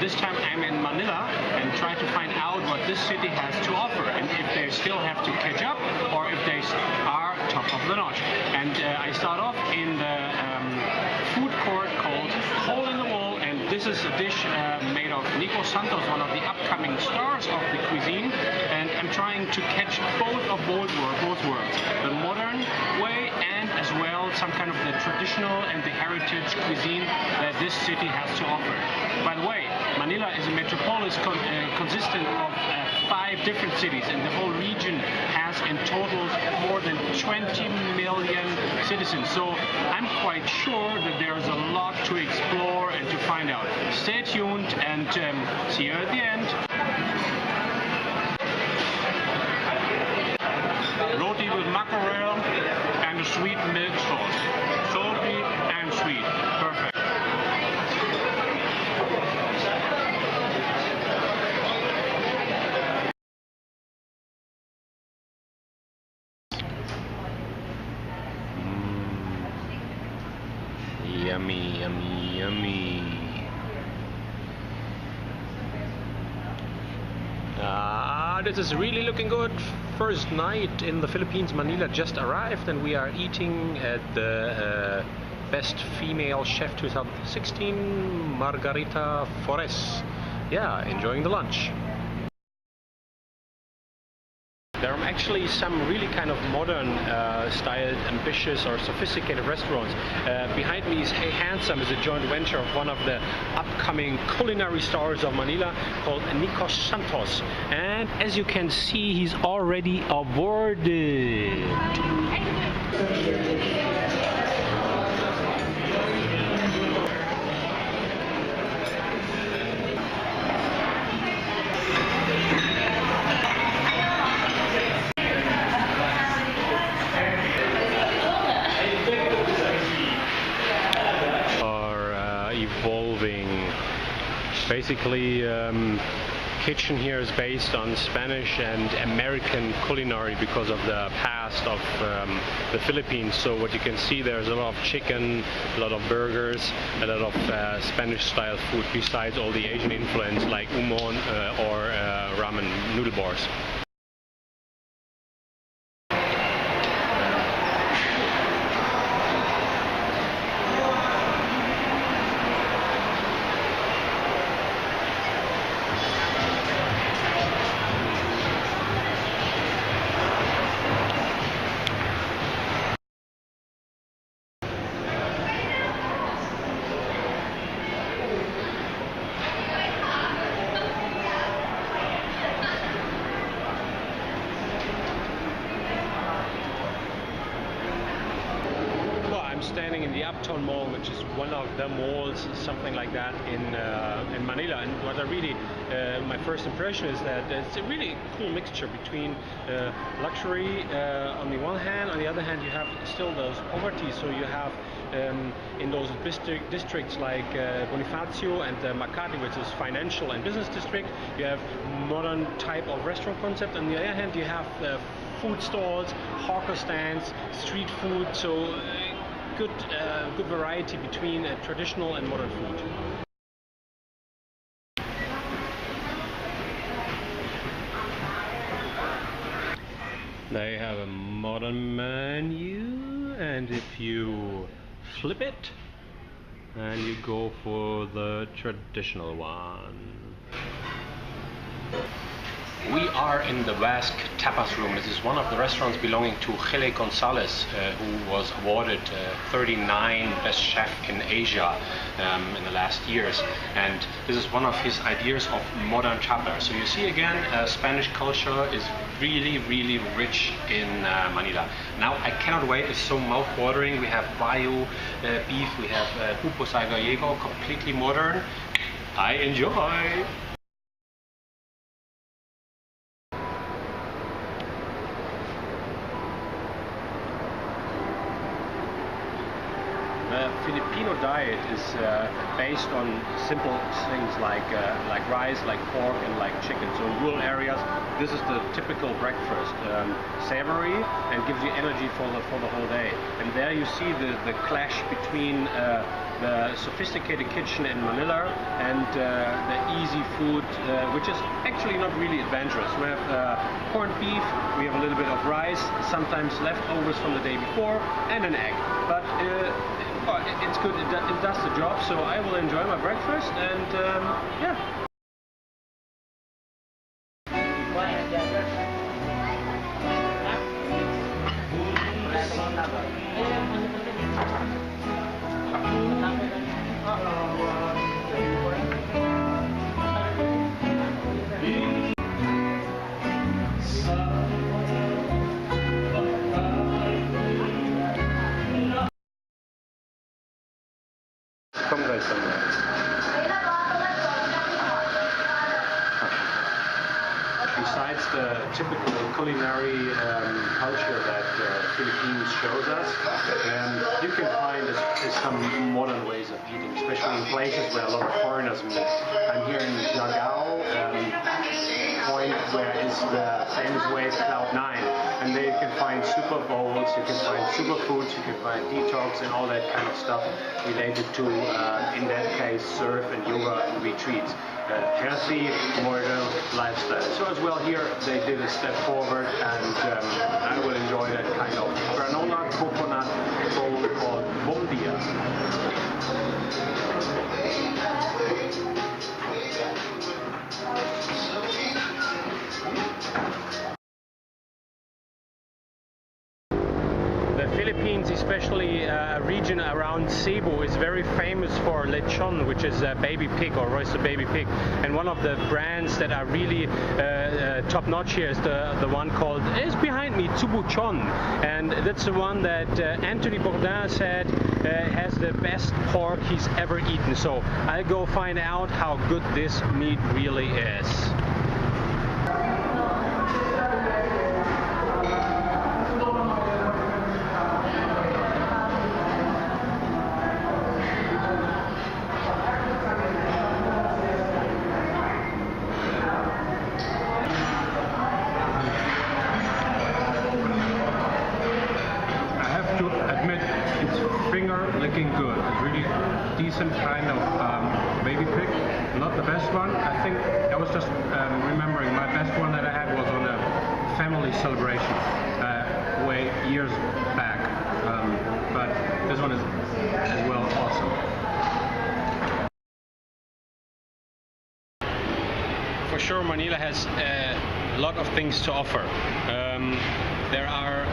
this time I'm in Manila and try to find out what this city has to offer and if they still have to catch up or if they are top of the notch. And I start off in the food court called Hole in the Wall, and this is a dish made of Nicos Santos, one of the upcoming stars of the cuisine, and I'm trying to catch both worlds, the modern way and as well some kind of the traditional and the heritage cuisine that this city has to offer. By the way, Manila is a metropolis consistent of 5 different cities, and the whole region has in total more than 20 million citizens. So I'm quite sure that there's a lot to explore and to find out. Stay tuned and see you at the end. Roti with mackerel and a sweet milk sauce. Salty and sweet. Perfect. Yummy, yummy, yummy. This is really looking good. First night in the Philippines. Manila just arrived and we are eating at the Best Female Chef 2016, Margarita Fores. Yeah, enjoying the lunch. There are actually some really kind of modern styled, ambitious or sophisticated restaurants. Behind me is Hey Handsome, is a joint venture of one of the upcoming culinary stars of Manila called Nicos Santos. And as you can see, he's already awarded. Evolving. Basically, kitchen here is based on Spanish and American culinary because of the past of the Philippines. So what you can see, there's a lot of chicken, a lot of burgers, a lot of Spanish style food besides all the Asian influence like umon or ramen noodle bars. Standing in the Uptown Mall, which is one of the malls, something like that in Manila. And what I really, my first impression is that it's a really cool mixture between luxury on the one hand, on the other hand you have still those poverty. So you have in those districts like Bonifacio and Makati, which is financial and business district, you have modern type of restaurant concept. On the other hand you have food stalls, hawker stands, street food. So good variety between traditional and modern food. They have a modern menu, and if you flip it and you go for the traditional one. We are in the Basque Tapas Room. This is one of the restaurants belonging to Jele Gonzales, who was awarded 39 Best Chef in Asia in the last years. And this is one of his ideas of modern tapas. So you see again, Spanish culture is really, really rich in Manila. Now I cannot wait, it's so mouth-watering. We have Bayo beef, we have Pupos Gallego, completely modern. I enjoy! Filipino diet is based on simple things like rice, like pork, and like chicken. So in rural areas, this is the typical breakfast, savory and gives you energy for the whole day. And there you see the clash between the sophisticated kitchen in Manila and the easy food, which is actually not really adventurous. We have corned beef, we have a little bit of rice, sometimes leftovers from the day before, and an egg. But it's good, it does the job, so I will enjoy my breakfast, and yeah. Besides the typical culinary culture that Philippines shows us, you can find some modern ways of eating, especially in places where a lot of foreigners meet. I'm here in Siargao, point where is the famous wave Cloud9, and there you can find super bowls, you can find superfoods, you can find detox and all that kind of stuff related to, in that case, surf and yoga retreats. Healthy, modern lifestyle. So as well here they did a step forward, and I will enjoy that kind of granola coconut bowl called bombilla. Philippines, especially a region around Cebu, is very famous for lechon, which is a baby pig or roasted baby pig. And one of the brands that are really top-notch here is the one called, is behind me, Tubuchon. And that's the one that Anthony Bourdain said has the best pork he's ever eaten. So I'll go find out how good this meat really is. Looking good, really decent kind of baby pig. Not the best one. I think I was just remembering my best one that I had was on a family celebration way years back. But this one is as well awesome. For sure, Manila has a lot of things to offer. There are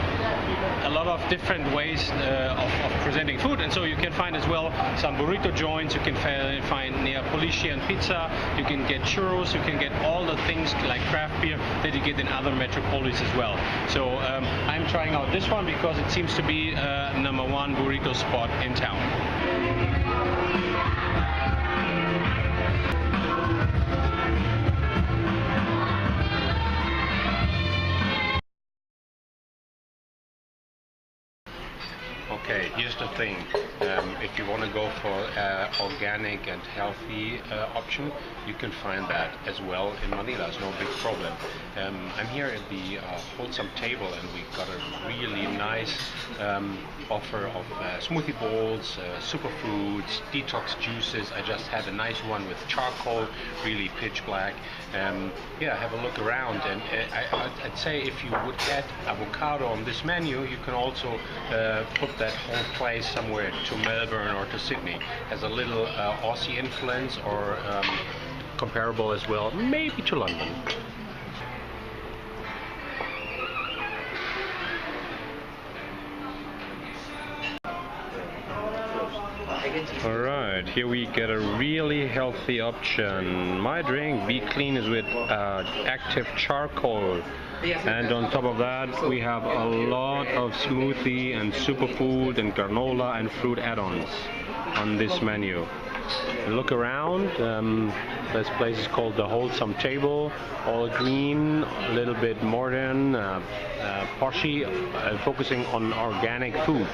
a lot of different ways of presenting food, and so you can find as well some burrito joints, you can find Neapolitan pizza, you can get churros, you can get all the things like craft beer that you get in other metropolis as well. So I'm trying out this one because it seems to be #1 burrito spot in town. Okay, here's the thing. If you want to go for organic and healthy option, you can find that as well in Manila. It's no big problem. I'm here at the wholesome table, and we got a really nice offer of smoothie bowls, superfoods, detox juices. I just had a nice one with charcoal, really pitch black. Yeah, have a look around, and I'd say if you would add avocado on this menu, you can also put that whole place somewhere to Melbourne or to Sydney. Has a little Aussie influence, or comparable as well, maybe to London. Alright, here we get a really healthy option. My drink, Be Clean, is with active charcoal. And on top of that, we have a lot of smoothie and superfood and granola and fruit add-ons on this menu. Look around, this place is called the Wholesome Table, all green, a little bit modern, poshy, focusing on organic food.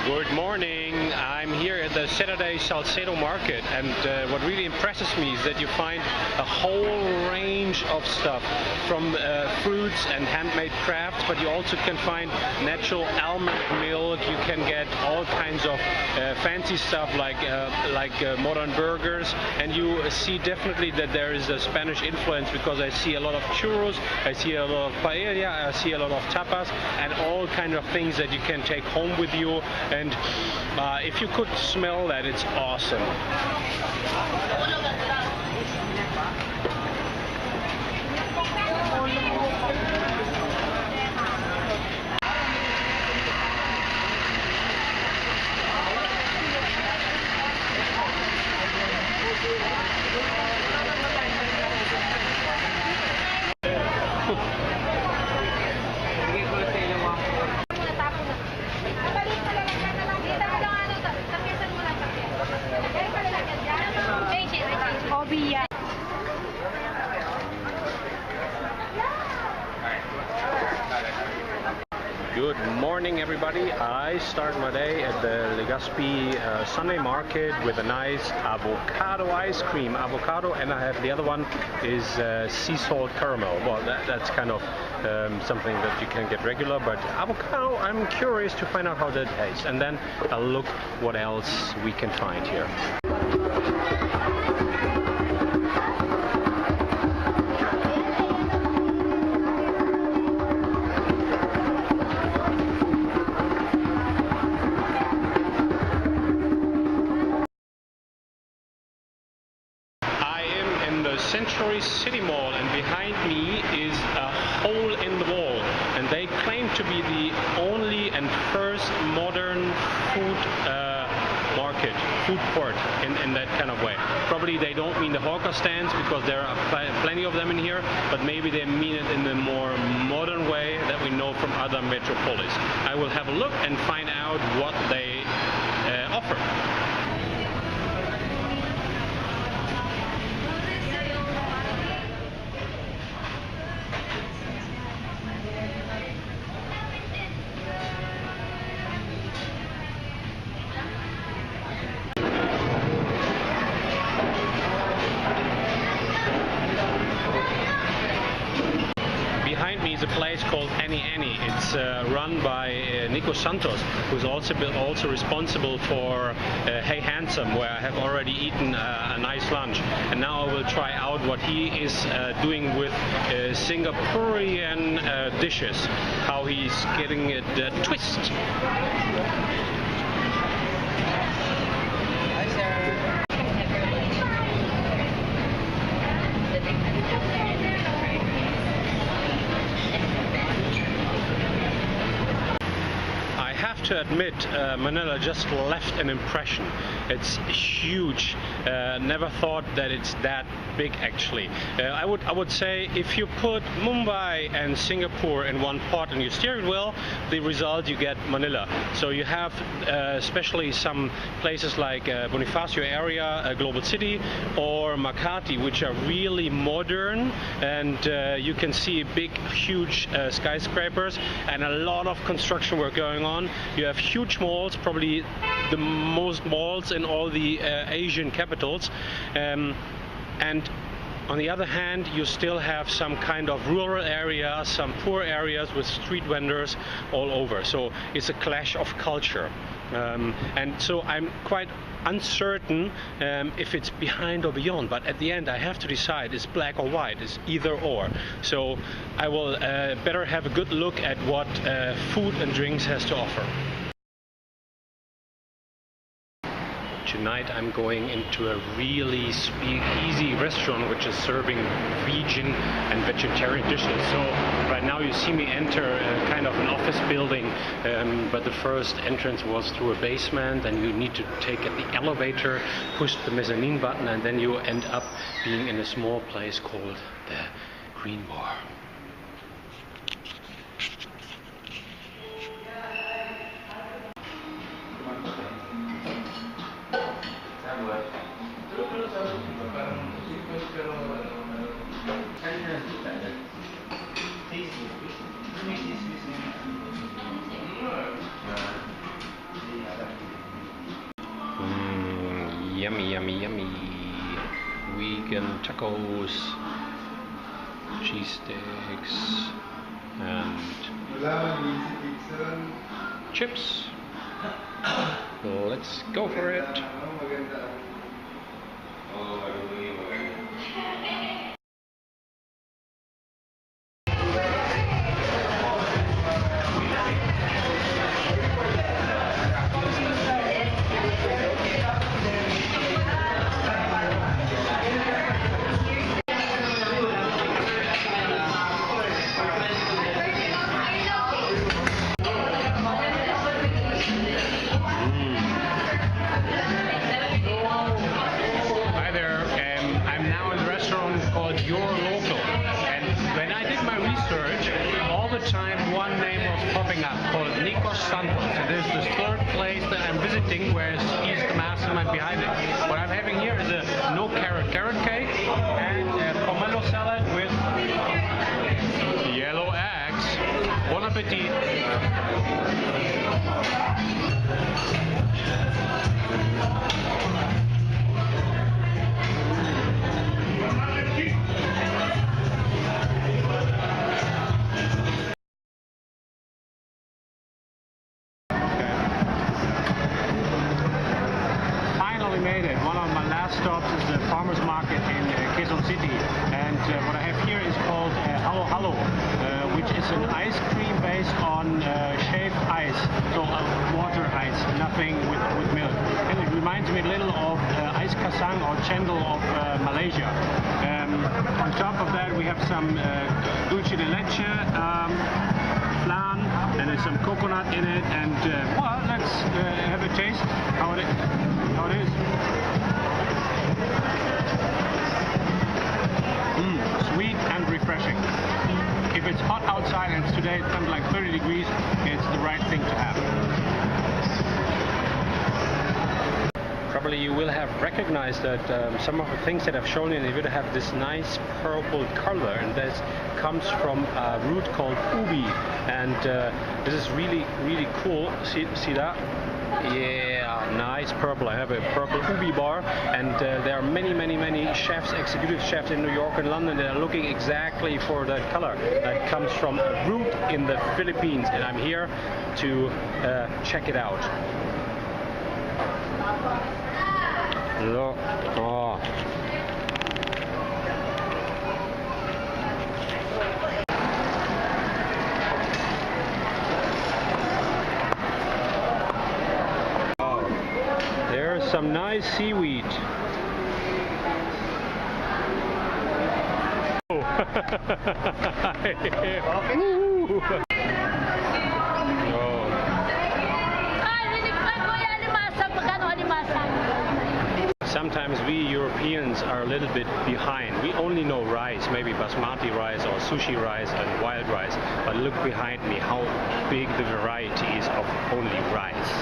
Good morning. I'm here at the Saturday Salcedo market, and what really impresses me is that you find a whole range of stuff from fruits and handmade crafts, but you also can find natural almond milk. You can get all kinds of fancy stuff like modern burgers, and you see definitely that there is a Spanish influence, because I see a lot of churros, I see a lot of paella, I see a lot of tapas, and all kinds of things that you can take home with you. And if you could smell that, it's awesome. Good morning, everybody. I start my day at the Legazpi Sunday market with a nice avocado ice cream. Avocado, and I have the other one is sea salt caramel. Well, that's kind of something that you can get regular, but avocado, I'm curious to find out how that tastes. And then I'll look what else we can find here. Century City Mall, and behind me is a hole in the wall, and they claim to be the only and first modern food market, food court in that kind of way. Probably they don't mean the hawker stands, because there are plenty of them in here, but maybe they mean it in the more modern way that we know from other metropolis. I will have a look and find out what they offer. Behind me is a place called Annie Annie. It's run by Nicos Santos, who's also responsible for Hey Handsome, where I have already eaten a nice lunch. And now I will try out what he is doing with Singaporean dishes, how he's getting it twist. To admit, Manila just left an impression. It's huge. Never thought that it's that big, actually. I would say if you put Mumbai and Singapore in one pot and you steer it well, the result you get Manila. So you have especially some places like Bonifacio area, Global City, or Makati, which are really modern, and you can see big, huge skyscrapers and a lot of construction work going on. You have huge malls, probably the most malls in all the Asian capitals, and on the other hand, you still have some kind of rural areas, some poor areas with street vendors all over. So it's a clash of culture. And so I'm quite uncertain if it's behind or beyond, but at the end I have to decide, it's black or white, it's either or. So I will better have a good look at what food and drinks has to offer. Tonight I'm going into a really speakeasy restaurant which is serving vegan and vegetarian dishes. So right now you see me enter kind of an office building, but the first entrance was through a basement, and you need to take the elevator, push the mezzanine button, and then you end up being in a small place called the Green Bar. yummy, yummy, yummy. Vegan tacos, cheese sticks, and chips. Let's go for it. Time one name was popping up called Nicos Santos. It is the third place that I'm visiting where he's the mastermind behind it. What I'm having here is a no carrot cake and a pomelo salad with yellow eggs. Bon appetit! Stops is the farmers market in Quezon City, and what I have here is called Halo Halo, which is an ice cream based on shaved ice, so water ice, nothing with milk. And it reminds me a little of ice kasang or chendol of Malaysia. On top of that we have some dulce de leche, flan, and there's some coconut in it, and well, let's have a taste how it is. Sweet and refreshing. If it's hot outside and today it's something like 30 degrees, it's the right thing to have. Probably you will have recognized that some of the things that I've shown you, they will have this nice purple color, and this comes from a root called ubi, and this is really, really cool. See that? Yeah, nice purple. I have a purple ubi bar, and there are many chefs, executive chefs in New York and London that are looking exactly for that color. That comes from a root in the Philippines, and I'm here to check it out. Look, oh. Some nice seaweed. Oh. Sometimes we Europeans are a little bit behind. We only know rice, maybe basmati rice or sushi rice and wild rice. But look behind me how big the variety is of only rice.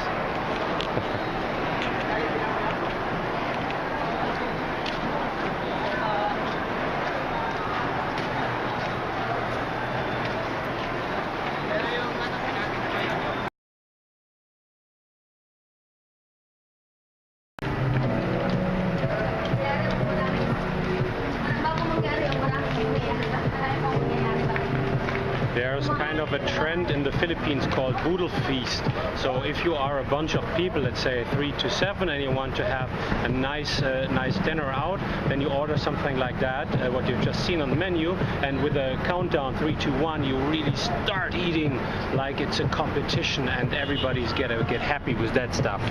There's kind of a trend in the Philippines called Boodle Feast. So if you are a bunch of people, let's say 3 to 7, and you want to have a nice dinner out, then you order something like that, what you've just seen on the menu, and with a countdown 3, 2, 1, you really start eating like it's a competition, and everybody's get happy with that stuff.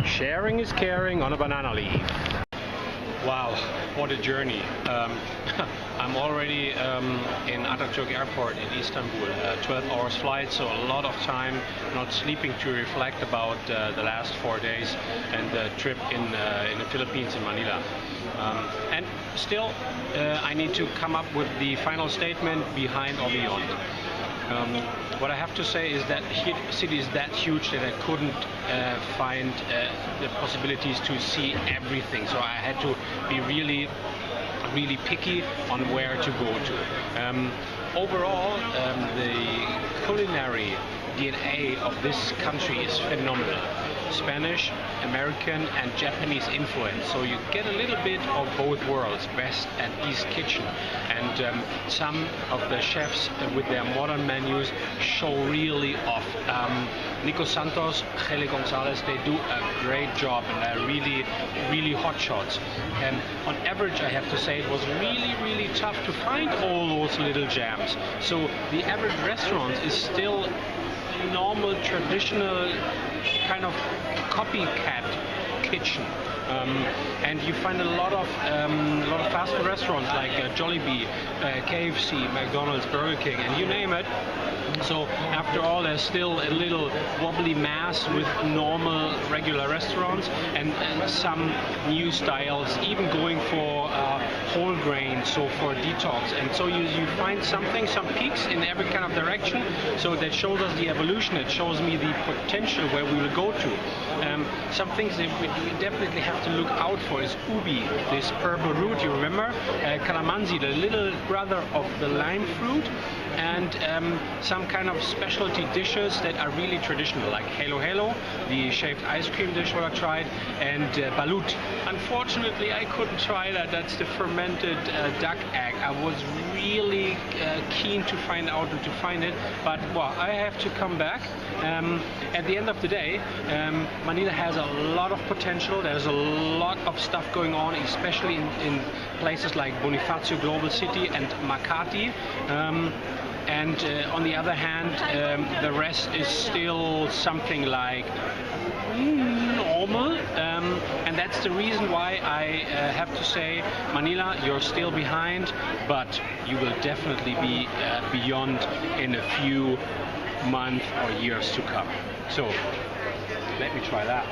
Sharing is caring on a banana leaf. Wow, what a journey. I'm already in Atatürk Airport in Istanbul, 12 hours flight, so a lot of time not sleeping to reflect about the last 4 days and the trip in the Philippines, in Manila. And still, I need to come up with the final statement behind or beyond. What I have to say is that the city is that huge that I couldn't find the possibilities to see everything, so I had to be really picky on where to go to. Overall, the culinary DNA of this country is phenomenal. Spanish, American and Japanese influence. So you get a little bit of both worlds, West and East kitchen. And some of the chefs with their modern menus show really off. Nicos Santos, Jele Gonzales, they do a great job and they're really, really hot shots. And on average, I have to say, it was really, really tough to find all those little gems. So the average restaurant is still normal, traditional kind of copycat kitchen. And you find a lot of fast food restaurants like Jollibee, KFC, McDonald's, Burger King, and you name it. So after all, there's still a little wobbly mass with normal, regular restaurants and some new styles, even going for whole grain, so for detox. And so you find some peaks in every kind of direction. So that shows us the evolution. It shows me the potential where we will go to. Some things that we definitely have to look out for is ubi, this purple root, you remember? Calamansi, the little brother of the lime fruit, and some kind of specialty dishes that are really traditional, like Halo Halo, the shaved ice cream dish what I tried, and balut. Unfortunately, I couldn't try that. That's the fermented duck egg. I was really keen to find out and to find it, but well, I have to come back. At the end of the day, Manila has a lot of potential. There's a lot of stuff going on, especially in places like Bonifacio Global City and Makati. And on the other hand, the rest is still something like normal, and that's the reason why I have to say, Manila, you're still behind, but you will definitely be beyond in a few months or years to come. So let me try that.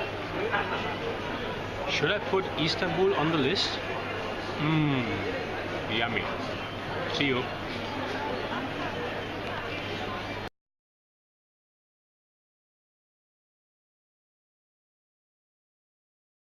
Should I put Istanbul on the list? Yummy. See you.